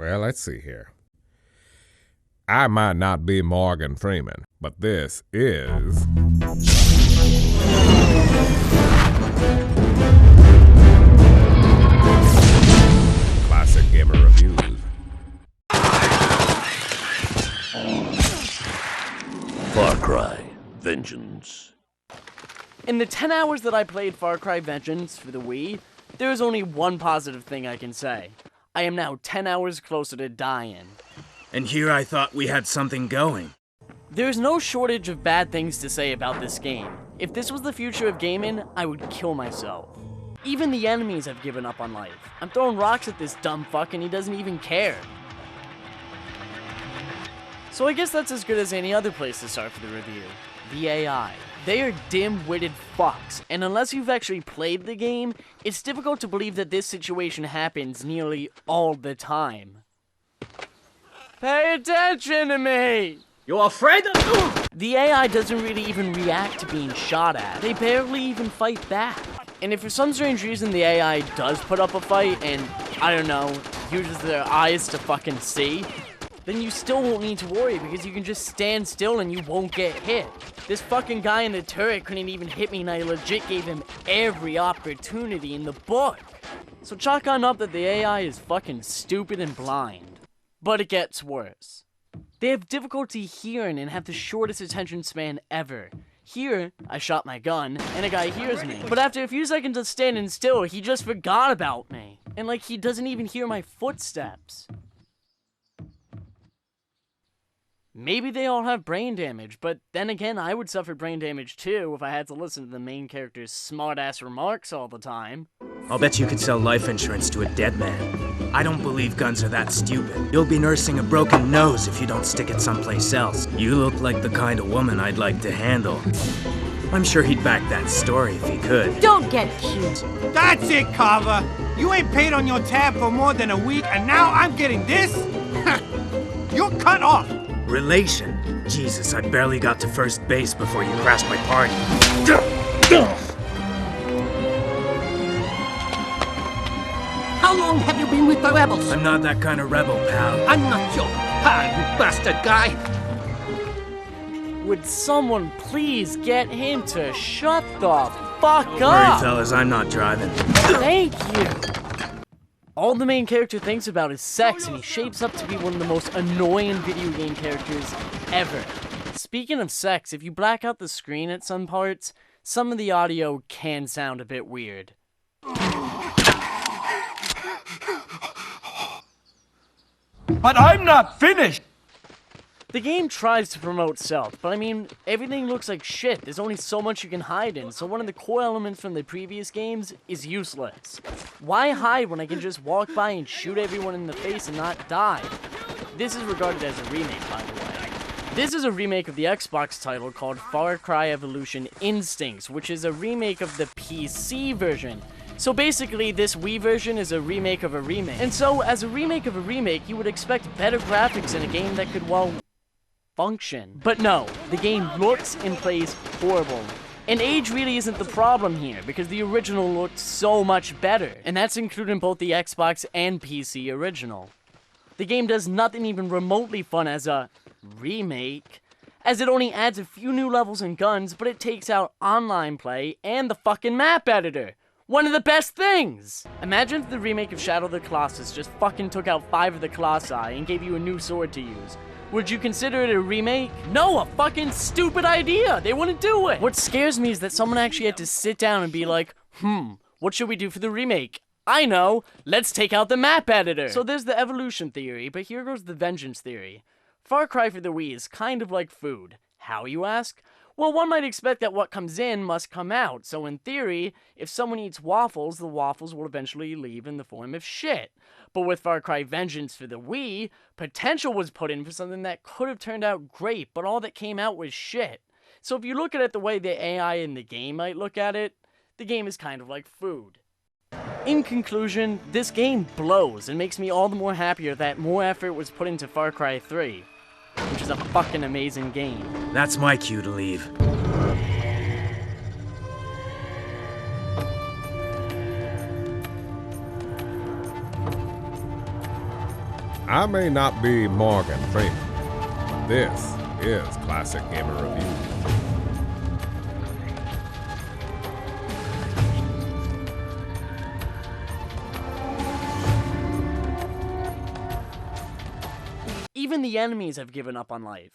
Well, let's see here. I might not be Morgan Freeman, but this is... Classic Gamer Reviews. Far Cry Vengeance. In the 10 hours that I played Far Cry Vengeance for the Wii, there is only one positive thing I can say. I am now 10 hours closer to dying. And here I thought we had something going. There's no shortage of bad things to say about this game. If this was the future of gaming, I would kill myself. Even the enemies have given up on life. I'm throwing rocks at this dumb fuck and he doesn't even care. So I guess that's as good as any other place to start for the review. The AI. They are dim-witted fucks, and unless you've actually played the game, it's difficult to believe that this situation happens nearly all the time. Pay attention to me! You're afraid of... The AI doesn't really even react to being shot at. They barely even fight back. And if for some strange reason the AI does put up a fight and, I don't know, uses their eyes to fucking see, then you still won't need to worry because you can just stand still and you won't get hit. This fucking guy in the turret couldn't even hit me and I legit gave him every opportunity in the book. So chalk on up that the AI is fucking stupid and blind. But it gets worse. They have difficulty hearing and have the shortest attention span ever. Here, I shot my gun, and a guy hears me. But after a few seconds of standing still, he just forgot about me. And like, he doesn't even hear my footsteps. Maybe they all have brain damage, but then again, I would suffer brain damage too if I had to listen to the main character's smart-ass remarks all the time. I'll bet you could sell life insurance to a dead man. I don't believe guns are that stupid. You'll be nursing a broken nose if you don't stick it someplace else. You look like the kind of woman I'd like to handle. I'm sure he'd back that story if he could. Don't get cute. That's it, Carver. You ain't paid on your tab for more than a week, and now I'm getting this? You're cut off. Relation? Jesus, I barely got to first base before you crashed my party. How long have you been with the rebels? I'm not that kind of rebel, pal. I'm not your pal, you bastard guy. Would someone please get him to shut the fuck Don't worry, up? fellas, I'm not driving. Thank you. All the main character thinks about is sex, and he shapes up to be one of the most annoying video game characters ever. Speaking of sex, if you black out the screen at some parts, some of the audio can sound a bit weird. But I'm not finished. The game tries to promote stealth, but I mean, everything looks like shit. There's only so much you can hide in, so one of the core elements from the previous games is useless. Why hide when I can just walk by and shoot everyone in the face and not die? This is regarded as a remake, by the way. This is a remake of the Xbox title called Far Cry Evolution Instincts, which is a remake of the PC version. So basically, this Wii version is a remake of a remake. And so, as a remake of a remake, you would expect better graphics in a game that could, well, function. But no, the game looks and plays horrible. And age really isn't the problem here, because the original looked so much better. And that's including both the Xbox and PC original. The game does nothing even remotely fun as a remake, as it only adds a few new levels and guns, but it takes out online play and the fucking map editor. One of the best things! Imagine if the remake of Shadow of the Colossus just fucking took out 5 of the Colossi and gave you a new sword to use. Would you consider it a remake? No, a fucking stupid idea! They wouldn't do it! What scares me is that someone actually had to sit down and be like, what should we do for the remake? I know! Let's take out the map editor! So there's the evolution theory, but here goes the vengeance theory. Far Cry for the Wii is kind of like food. How, you ask? Well, one might expect that what comes in must come out, so in theory, if someone eats waffles, the waffles will eventually leave in the form of shit. But with Far Cry Vengeance for the Wii, potential was put in for something that could have turned out great, but all that came out was shit. So if you look at it the way the AI in the game might look at it, the game is kind of like food. In conclusion, this game blows and makes me all the more happier that more effort was put into Far Cry 3, which is a fucking amazing game. That's my cue to leave. I may not be Morgan Freeman. This is Classic Gamer Review. Even the enemies have given up on life.